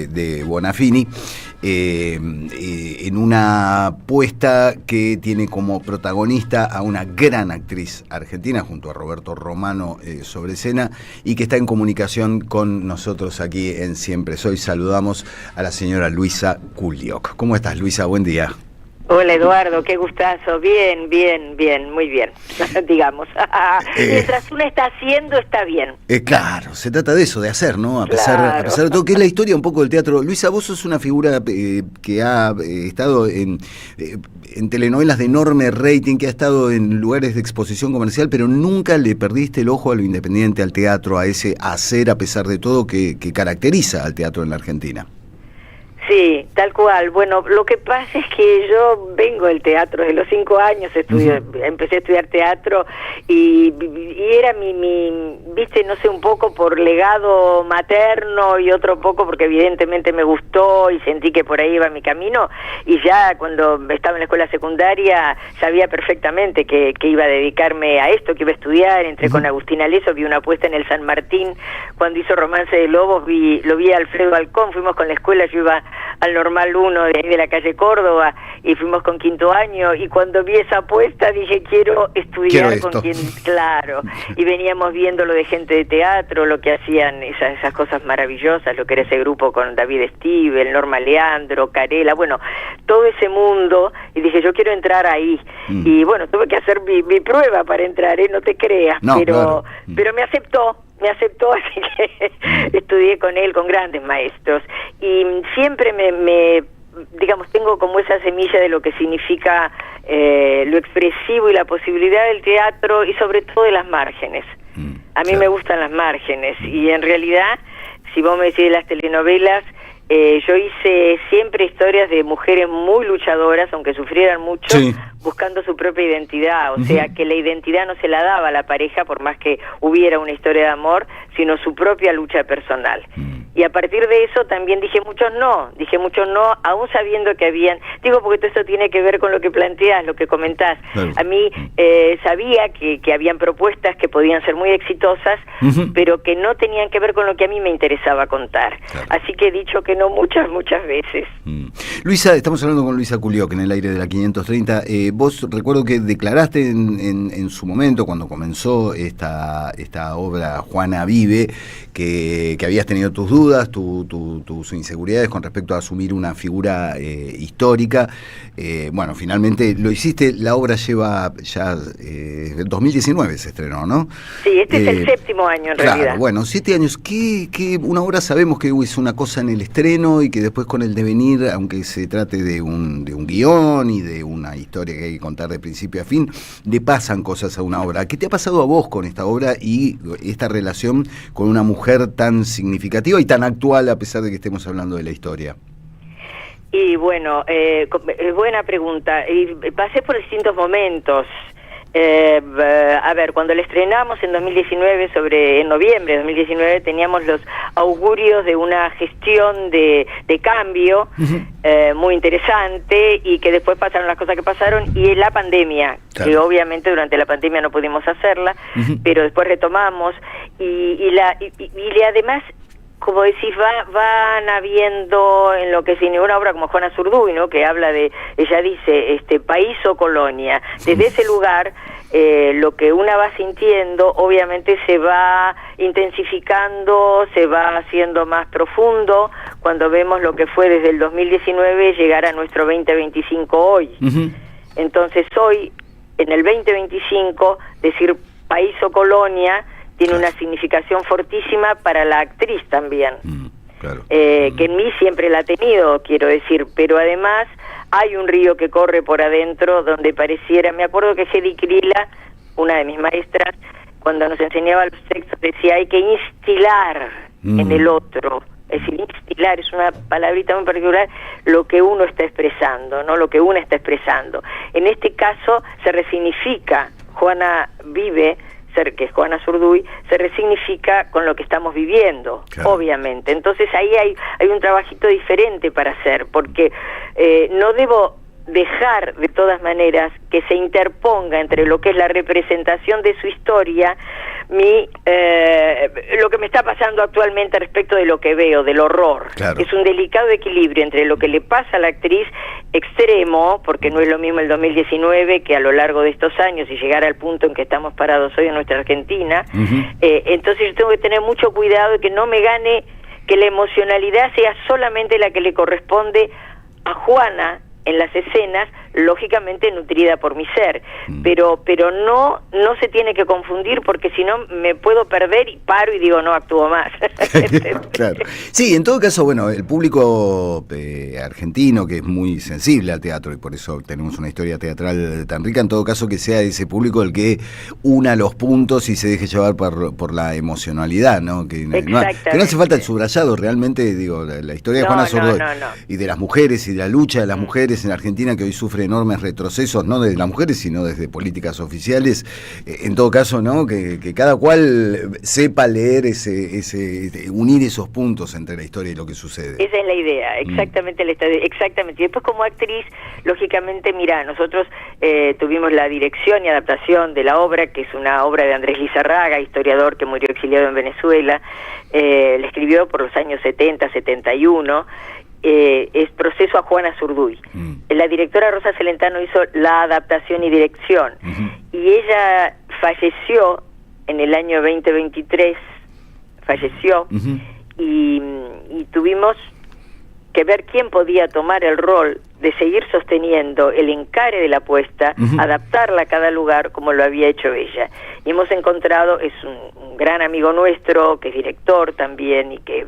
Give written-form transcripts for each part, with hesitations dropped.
de Bonafini, en una puesta que tiene como protagonista a una gran actriz argentina junto a Roberto Romano sobre escena, y que está en comunicación con nosotros aquí en Siempre Soy. Saludamos a la señora Luisa Kuliok. ¿Cómo estás, Luisa? Buen día. Hola, Eduardo, qué gustazo. Bien, muy bien, digamos. Mientras uno está haciendo, está bien. Claro, se trata de eso, de hacer, ¿no? A pesar de todo, que es la historia un poco del teatro. Luisa, vos sos una figura que ha estado en telenovelas de enorme rating, que ha estado en lugares de exposición comercial, pero nunca le perdiste el ojo a lo independiente, al teatro, a ese hacer a pesar de todo que caracteriza al teatro en la Argentina. Sí, tal cual. Bueno, lo que pasa es que yo vengo del teatro, de los 5 años empecé a estudiar teatro y era viste, no sé, un poco por legado materno y otro poco porque evidentemente me gustó y sentí que por ahí iba mi camino, y ya cuando estaba en la escuela secundaria sabía perfectamente que iba a dedicarme a esto, que iba a estudiar. Entré con Agustín Aleso, vi una puesta en el San Martín cuando hizo Romance de Lobos, lo vi a Alfredo Alcón, fuimos con la escuela, yo iba al Normal 1 de ahí de la calle Córdoba y fuimos con 5º año, y cuando vi esa apuesta dije quiero estudiar con quien, claro, y veníamos viendo lo de Gente de Teatro, lo que hacían esas cosas maravillosas, lo que era ese grupo con David Stivel, Norma Leandro, Carela, bueno, todo ese mundo, y dije yo quiero entrar ahí, y bueno, tuve que hacer mi prueba para entrar, no te creas, no, pero claro. pero me aceptó, así que estudié con él, con grandes maestros, y siempre digamos, tengo como esa semilla de lo que significa lo expresivo y la posibilidad del teatro, y sobre todo de las márgenes. A mí me gustan las márgenes, y en realidad, si vos me decís de las telenovelas, yo hice siempre historias de mujeres muy luchadoras, aunque sufrieran mucho, buscando su propia identidad, o sea, que la identidad no se la daba a la pareja por más que hubiera una historia de amor, sino su propia lucha personal. Y a partir de eso también dije muchos no, aún sabiendo que habían, digo porque todo eso tiene que ver con lo que planteás, lo que comentás. Claro. A mí sabía que habían propuestas que podían ser muy exitosas, pero que no tenían que ver con lo que a mí me interesaba contar. Claro. Así que he dicho que no muchas veces. Luisa, estamos hablando con Luisa Kuliok en el aire de la 530. Vos recuerdo que declaraste en su momento, cuando comenzó esta obra Juana Vive, que habías tenido tus dudas, tus inseguridades con respecto a asumir una figura histórica. Bueno, finalmente lo hiciste. La obra lleva ya 2019 se estrenó, ¿no? Sí, este es el 7º año en realidad. Bueno, 7 años. Que una obra, sabemos que es una cosa en el estreno y que después con el devenir, aunque se trate de un guión y de una historia que hay que contar de principio a fin, le pasan cosas a una obra. ¿Qué te ha pasado a vos con esta obra y esta relación con una mujer tan significativa y tan actual, a pesar de que estemos hablando de la historia? Y bueno, buena pregunta. Y pasé por distintos momentos. A ver, cuando la estrenamos en 2019, en noviembre de 2019, teníamos los augurios de una gestión de cambio muy interesante, y que después pasaron las cosas que pasaron, y la pandemia, claro, que obviamente durante la pandemia no pudimos hacerla, pero después retomamos, y además, como decís, van habiendo en lo que es una obra como Juana Zurduy, ¿no? Que habla de, ella dice, país o colonia. Desde ese lugar, lo que una va sintiendo, obviamente se va intensificando, se va haciendo más profundo, cuando vemos lo que fue desde el 2019 llegar a nuestro 2025 hoy. Entonces hoy, en el 2025, decir país o colonia tiene una significación fortísima para la actriz también, claro. Que en mí siempre la ha tenido, quiero decir, pero además hay un río que corre por adentro donde pareciera, me acuerdo que Hedy Krila, una de mis maestras, cuando nos enseñaba los textos, decía hay que instilar en el otro, es decir, instilar es una palabrita muy particular, lo que uno está expresando, no lo que una está expresando. En este caso se resignifica Juana Vive, que es Juana Zurduy, se resignifica con lo que estamos viviendo, claro, obviamente. Entonces ahí hay un trabajito diferente para hacer, porque no debo dejar de todas maneras que se interponga entre lo que es la representación de su historia, lo que me está pasando actualmente respecto de lo que veo, del horror. Claro. Es un delicado equilibrio entre lo que le pasa a la actriz, extremo, porque no es lo mismo el 2019 que a lo largo de estos años y llegar al punto en que estamos parados hoy en nuestra Argentina. Entonces yo tengo que tener mucho cuidado de que no me gane, que la emocionalidad sea solamente la que le corresponde a Juana en las escenas, lógicamente nutrida por mi ser, pero no se tiene que confundir, porque si no me puedo perder y paro y digo no actúo más. Claro. Sí, en todo caso, bueno, el público argentino, que es muy sensible al teatro y por eso tenemos una historia teatral tan rica, en todo caso que sea ese público el que una los puntos y se deje llevar por la emocionalidad, ¿no? Que no hace falta el subrayado, realmente, digo, la historia de Juana Zurduy y de las mujeres y de la lucha de las mujeres en Argentina, que hoy sufre enormes retrocesos, no desde las mujeres, sino desde políticas oficiales, en todo caso, ¿no? Que cada cual sepa leer unir esos puntos entre la historia y lo que sucede. Esa es la idea, exactamente. Exactamente. Y después, como actriz, lógicamente, mira, nosotros tuvimos la dirección y adaptación de la obra, que es una obra de Andrés Lizarraga, historiador que murió exiliado en Venezuela. La escribió por los años 70, 71. Es Proceso a Juana Zurduy. La directora Rosa Celentano hizo la adaptación y dirección, y ella falleció en el año 2023, y tuvimos que ver quién podía tomar el rol de seguir sosteniendo el encare de la puesta, adaptarla a cada lugar como lo había hecho ella. Y hemos encontrado, es un gran amigo nuestro, que es director también, y que,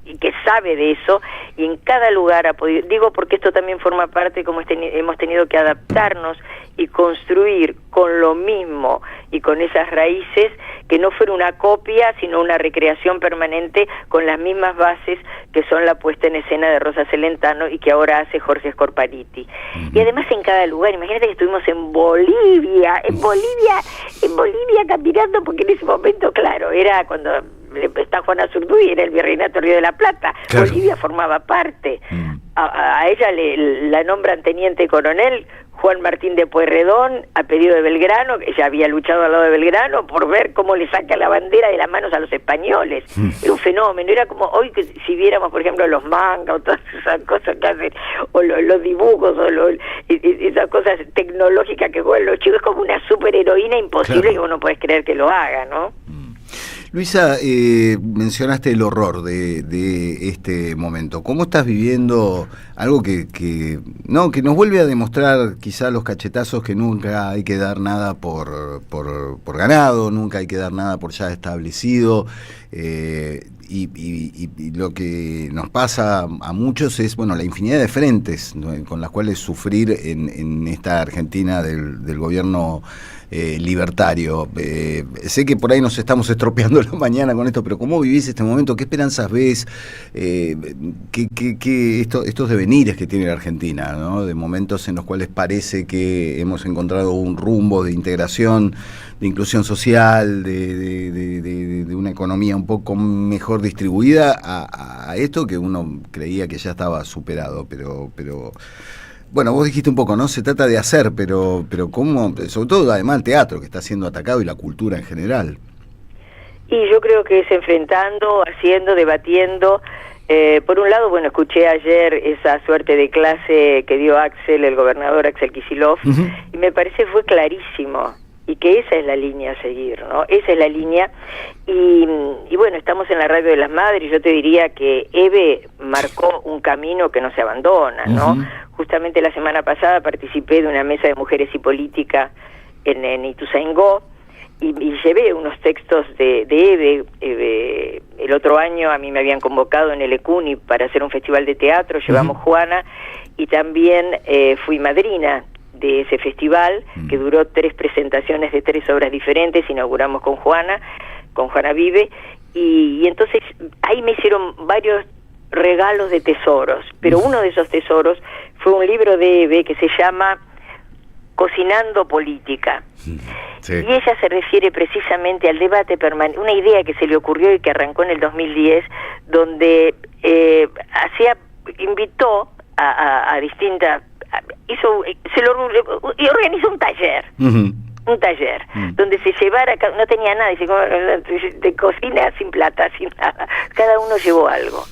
y que sabe de eso, y en cada lugar ha podido, digo porque esto también forma parte, como hemos tenido que adaptarnos y construir con lo mismo y con esas raíces, que no fuera una copia, sino una recreación permanente con las mismas bases que son la puesta en escena de Rosa Celentano y que ahora hace Jorge Scorpaniti. Y además en cada lugar, imagínate que estuvimos en Bolivia caminando, porque en ese momento, claro, era cuando está Juana Zurduy, era el Virreinato Río de la Plata, claro. Bolivia formaba parte. A ella la nombran teniente coronel Juan Martín de Pueyrredón, a pedido de Belgrano, que ella había luchado al lado de Belgrano, por ver cómo le saca la bandera de las manos a los españoles. Era un fenómeno, era como hoy, que si viéramos, por ejemplo, los mangas o todas esas cosas que hacen, o los dibujos, o esas cosas tecnológicas que juegan los chicos, es como una superheroína imposible, claro, que vos no podés creer que lo haga, ¿no? Luisa, mencionaste el horror de este momento. ¿Cómo estás viviendo algo que nos vuelve a demostrar quizá los cachetazos, que nunca hay que dar nada por ganado, nunca hay que dar nada por ya establecido? Y lo que nos pasa a muchos es, la infinidad de frentes, ¿no?, con las cuales sufrir en esta Argentina del gobierno libertario. Sé que por ahí nos estamos estropeando la mañana con esto, pero ¿cómo vivís este momento? ¿Qué esperanzas ves? Estos devenires que tiene la Argentina, ¿no?, de momentos en los cuales parece que hemos encontrado un rumbo de integración, de inclusión social, de una economía un poco mejor distribuida, a esto que uno creía que ya estaba superado, pero bueno, vos dijiste un poco, ¿no? Se trata de hacer, pero ¿cómo? Sobre todo, además, el teatro, que está siendo atacado, y la cultura en general. Y yo creo que es enfrentando, haciendo, debatiendo. Por un lado, escuché ayer esa suerte de clase que dio el gobernador Axel Kicillof, y me parece fue clarísimo, y que esa es la línea a seguir, ¿no? Esa es la línea, y estamos en la Radio de las Madres, y yo te diría que EVE marcó un camino que no se abandona, ¿no? Justamente la semana pasada participé de una mesa de mujeres y política en Ituzaingó, y llevé unos textos de EVE. El otro año a mí me habían convocado en el ECUNI para hacer un festival de teatro, llevamos Juana, y también fui madrina de ese festival, que duró 3 presentaciones de 3 obras diferentes. Inauguramos con Juana Vive, y entonces ahí me hicieron varios regalos de tesoros, pero uno de esos tesoros fue un libro de EVE que se llama Cocinando Política. Sí. Y ella se refiere precisamente al debate permanente, una idea que se le ocurrió y que arrancó en el 2010, donde invitó a distintas, y organizó un taller un taller, donde se llevara, no tenía nada, de cocina sin plata, sin nada, cada uno llevó algo.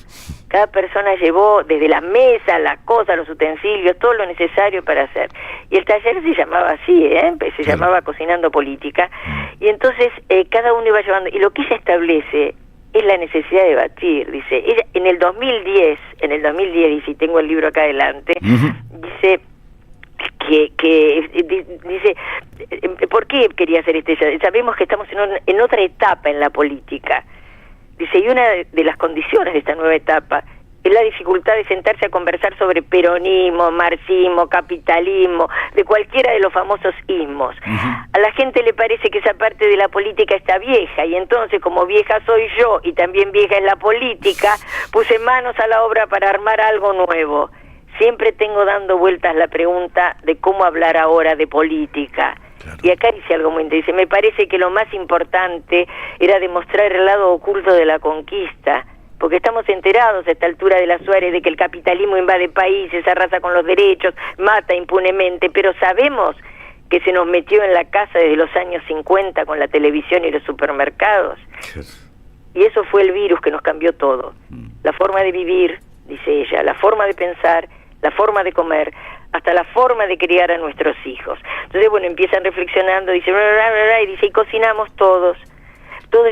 Cada persona llevó desde las mesas, las cosas, los utensilios, todo lo necesario para hacer. Y el taller se llamaba así, se llamaba Cocinando Política. Y entonces cada uno iba llevando. Y lo que ella establece es la necesidad de debatir. Dice, ella en el 2010, y tengo el libro acá adelante, dice dice, ¿por qué quería hacer este? Sabemos que estamos en otra etapa en la política. Dice, y una de las condiciones de esta nueva etapa es la dificultad de sentarse a conversar sobre peronismo, marxismo, capitalismo, de cualquiera de los famosos ismos. A la gente le parece que esa parte de la política está vieja, y entonces, como vieja soy yo, y también vieja es la política, puse manos a la obra para armar algo nuevo. Siempre tengo dando vueltas la pregunta de cómo hablar ahora de política. Claro. Y acá dice algo muy interesante. Me parece que lo más importante era demostrar el lado oculto de la conquista, porque estamos enterados a esta altura de la Suárez de que el capitalismo invade países, arrasa con los derechos, mata impunemente, pero sabemos que se nos metió en la casa desde los años 50 con la televisión y los supermercados. Y eso fue el virus que nos cambió todo. La forma de vivir, dice ella, la forma de pensar, la forma de comer, hasta la forma de criar a nuestros hijos. Entonces, bueno, empiezan reflexionando, dice, y dice, y cocinamos todos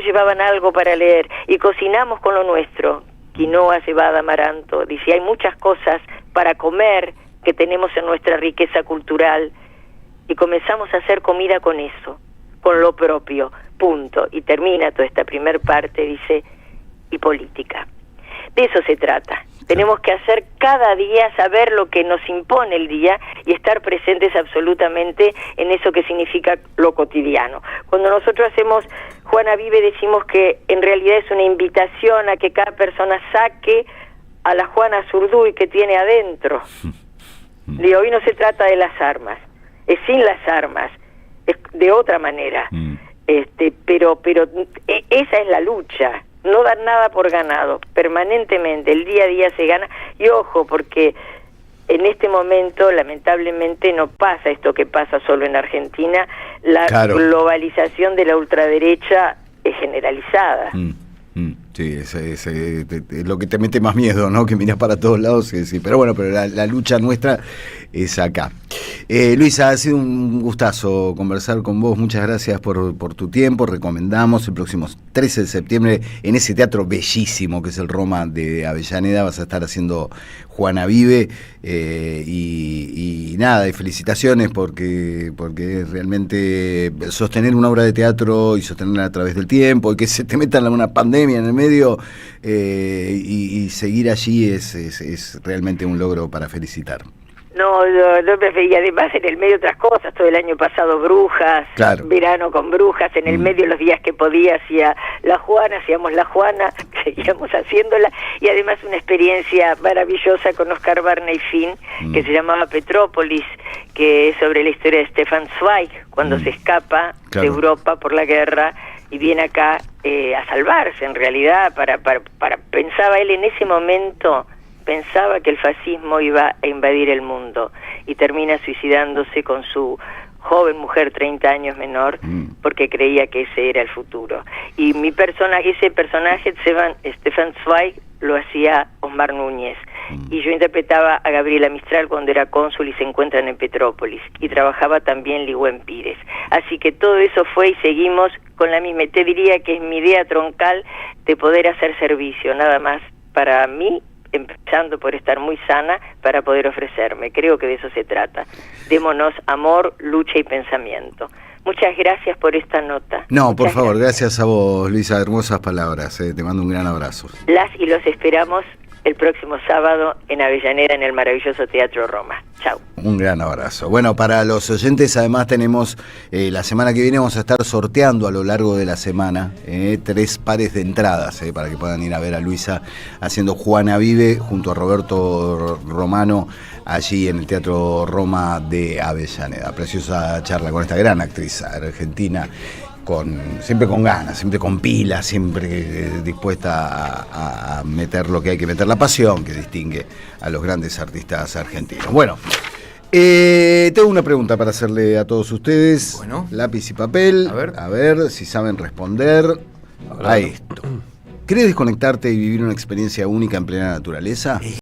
llevaban algo para leer, y cocinamos con lo nuestro, quinoa, cebada, amaranto, dice, hay muchas cosas para comer que tenemos en nuestra riqueza cultural, y comenzamos a hacer comida con eso, con lo propio, punto. Y termina toda esta primer parte, dice, y política. De eso se trata. Tenemos que hacer cada día, saber lo que nos impone el día y estar presentes absolutamente en eso que significa lo cotidiano. Cuando nosotros hacemos Juana Vive, decimos que en realidad es una invitación a que cada persona saque a la Juana Zurduy que tiene adentro. Y hoy no se trata de las armas, es sin las armas, es de otra manera. Pero esa es la lucha. No dar nada por ganado, permanentemente, el día a día se gana, y ojo, porque en este momento lamentablemente no pasa esto que pasa solo en Argentina, la globalización de la ultraderecha es generalizada. Sí, es lo que te mete más miedo, ¿no? Que miras para todos lados, sí. Pero bueno, la lucha nuestra es acá. Luisa, ha sido un gustazo conversar con vos. Muchas gracias por tu tiempo. Recomendamos el próximo 13 de septiembre en ese teatro bellísimo que es el Roma de Avellaneda. Vas a estar haciendo Juana Vive. Y nada, y felicitaciones porque realmente sostener una obra de teatro y sostenerla a través del tiempo y que se te meta una pandemia en el medio y seguir allí es realmente un logro para felicitar. No me veía además en el medio otras cosas, todo el año pasado Brujas, verano con Brujas, en el medio los días que podía hacíamos la Juana, seguíamos haciéndola, y además una experiencia maravillosa con Oscar Barney Finn, que se llamaba Petrópolis, que es sobre la historia de Stefan Zweig, cuando se escapa de Europa por la guerra y viene acá a salvarse en realidad, pensaba él en ese momento, pensaba que el fascismo iba a invadir el mundo y termina suicidándose con su joven mujer 30 años menor porque creía que ese era el futuro. Y ese personaje, Stefan Zweig, lo hacía Osmar Núñez. Y yo interpretaba a Gabriela Mistral cuando era cónsul y se encuentran en Petrópolis. Y trabajaba también Ligüen Pires. Así que todo eso fue y seguimos con la misma. Te diría que es mi idea troncal de poder hacer servicio, nada más para mí, empezando por estar muy sana para poder ofrecerme. Creo que de eso se trata. Démonos amor, lucha y pensamiento. Muchas gracias por esta nota. No, por favor, gracias a vos, Luisa. Hermosas palabras. Te mando un gran abrazo. Los esperamos el próximo sábado en Avellaneda, en el maravilloso Teatro Roma. Chau. Un gran abrazo. Bueno, para los oyentes, además tenemos, la semana que viene vamos a estar sorteando a lo largo de la semana 3 pares de entradas para que puedan ir a ver a Luisa haciendo Juana Vive junto a Roberto Romano allí en el Teatro Roma de Avellaneda. Preciosa charla con esta gran actriz argentina, siempre con ganas, siempre con pilas, siempre dispuesta a meter lo que hay que meter, la pasión que distingue a los grandes artistas argentinos. Bueno, Tengo una pregunta para hacerle a todos ustedes. Bueno. Lápiz y papel. A ver si saben responder a esto. ¿Querés desconectarte y vivir una experiencia única en plena naturaleza?